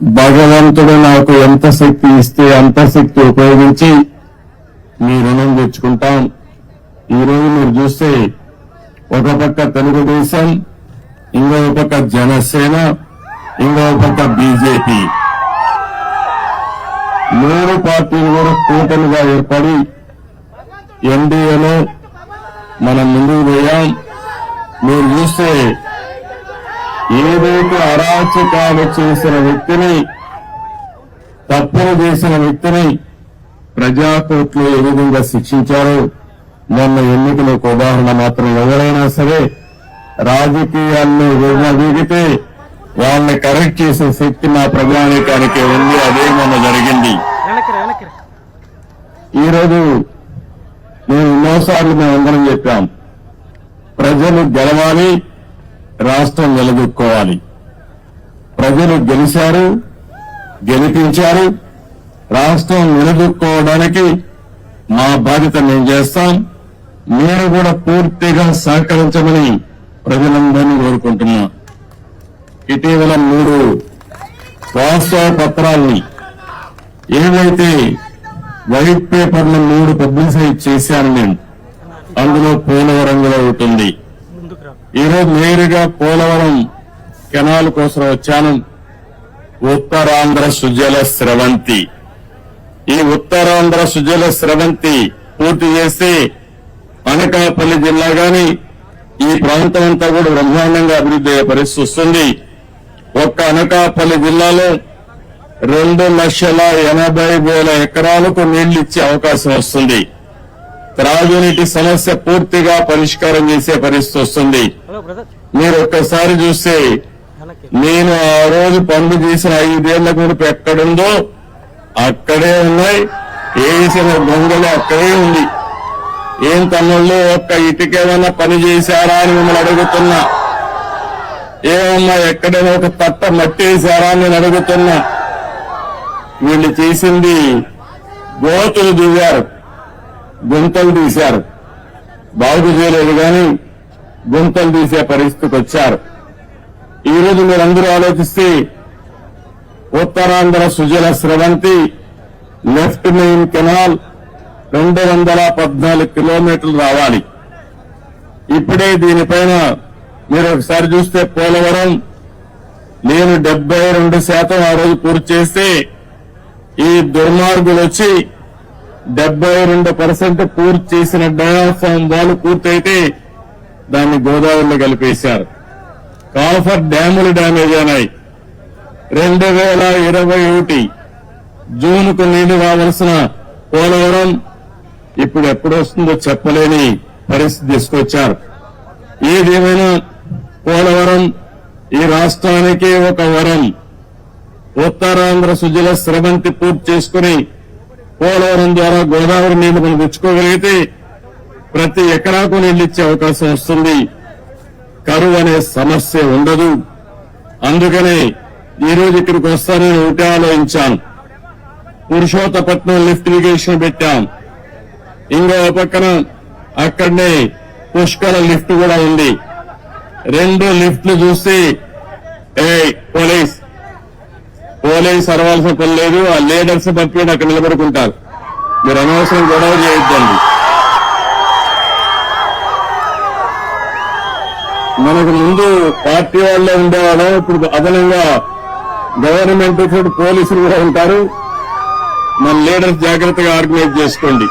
భగవంతుడు నాకు ఎంత శక్తి ఇస్తే అంత శక్తి ఉపయోగించి మీ రుణం తెచ్చుకుంటాం. ఈరోజు మీరు చూస్తే ఒక పక్క తెలుగుదేశం, ఇంకో పక్క జనసేన, ఇంకో పక్క బీజేపీ, మూడు పార్టీలు కూడా కూటమిగా ఏర్పడి ఎన్డీఏలో మనం ముందుకు పోయాం. మీరు చూస్తే ఏదైతే అరాచకాలు చేసిన వ్యక్తిని, తప్పులు చేసిన వ్యక్తిని ప్రజాకోర్టులో ఏ విధంగా శిక్షించారో మొన్న ఎన్నికల ఒక ఉదాహరణ మాత్రం. ఎవరైనా సరే రాజకీయాల్లో విడిగితే వాళ్ళని కరెక్ట్ చేసే శక్తి మా ప్రజానీకానికి ఉంది. అదే మొన్న జరిగింది. ఈరోజు నేను ఎన్నోసార్లు మేమందరం చెప్పాం, ప్రజలు గెలవాలి, రాష్ట్రం నిలదొక్కోవాలి. ప్రజలు గెలిచారు, గెలిపించారు. రాష్ట్రం నిలదొక్కోవడానికి మా బాధ్యత మేము చేస్తాం. మీరు కూడా పూర్తిగా సహకరించమని ప్రజలందరినీ కోరుకుంటున్నా. ఇటీవల 3 వాస్తవ పత్రాల్ని, ఏవైతే వైట్ పేపర్లు 3 పబ్లిసైజ్ చేశాను నేను, అందులో పోలవరం కూడా ఉంటుంది. ఈరోజు నేరుగా పోలవరం కెనాల్ కోసం వచ్చాను. ఉత్తరాంధ్ర సుజల స్రవంతి, ఈ ఉత్తరాంధ్ర సుజల స్రవంతి పూర్తి చేస్తే అనకాపల్లి జిల్లా గాని ఈ ప్రాంతం అంతా కూడా బ్రహ్మాండంగా అభివృద్ధి అయ్యే పరిస్థితి వస్తుంది. ఒక్క అనకాపల్లి జిల్లాలో 2,80,000 ఎకరాలకు నీళ్లు ఇచ్చే అవకాశం వస్తుంది. త్రాగునీటి సమస్య పూర్తిగా పరిష్కారం చేసే పరిస్థితి వస్తుంది. మీరు ఒక్కసారి చూస్తే నేను ఆ రోజు పనులు చేసిన 5 ఏళ్ల గుడిపు ఎక్కడుందో అక్కడే ఉన్నాయి, వేసిన గొంగలు అక్కడే ఉంది. ఏం తమ్ముళ్ళు ఒక్క ఇటుకేమైనా పని చేశారా అని మిమ్మల్ని అడుగుతున్నా. ఏమన్నా ఎక్కడైనా ఒక తట్ట మట్టి వేశారా అని నేను అడుగుతున్నా. వీళ్ళు చేసింది గోతులు దిగారు, గుంతలు తీశారు. బాగు చేయలేదు కానీ గుంతలు తీసే పరిస్థితికి వచ్చారు. ఈరోజు మీరందరూ ఆలోచిస్తే Uttarandhra Sujala Sravanthi left main canal 214 కిలోమీటర్లు రావాలి. ఇప్పుడే దీనిపైన మీరు ఒకసారి చూస్తే పోలవరం నేను 72% ఆ రోజు పూర్తి చేస్తే ఈ దుర్మార్గులు వచ్చి 72% పూర్తి చేసిన డయాఫామ్ వాల్ పూర్తయితే దాన్ని గోదావరిలో కలిపేశారు. కాఫర్ డ్యాములు డ్యామేజ్ అయినాయి. 2021 జూన్కు నీళ్లు రావాల్సిన పోలవరం ఇప్పుడు ఎప్పుడు వస్తుందో చెప్పలేని పరిస్థితి తీసుకొచ్చారు. ఏదేమైనా పోలవరం ఈ రాష్ట్రానికి ఒక వరం. ఉత్తరాంధ్ర సుజల స్రవంతి పూర్తి చేసుకుని పోలవరం ద్వారా గోదావరి నీళ్లు మనం తెచ్చుకోగలిగితే ప్రతి ఎకరాకు నీళ్లు ఇచ్చే అవకాశం వస్తుంది. కరువు అనే సమస్య ఉండదు. అందుకనే ఈ రోజు ఇక్కడికి వస్తానని ఒకటే ఆలోచించాను. పురుషోత్తపట్నం లిఫ్ట్ ఇరిగేషన్ పెట్టాం. ఇంకో పక్కన అక్కడనే పుష్కర లిఫ్ట్ కూడా ఉంది. 2 లిఫ్ట్లు చూసి పోలీస్ అరవాల్సిన పని లేదు. ఆ లీడర్స్ పంపి అక్కడ నిలబడుకుంటారు. మీరు అనవసరం గొడవ చేయొద్దండి. మనకు ముందు పార్టీ వాళ్ళే ఉండేవాళ్ళం, ఇప్పుడు అదనంగా గవర్నమెంట్ పోలీసులు కూడా ఉంటారు. మన లీడర్స్ జాగ్రత్తగా ఆర్గనైజ్ చేసుకోండి.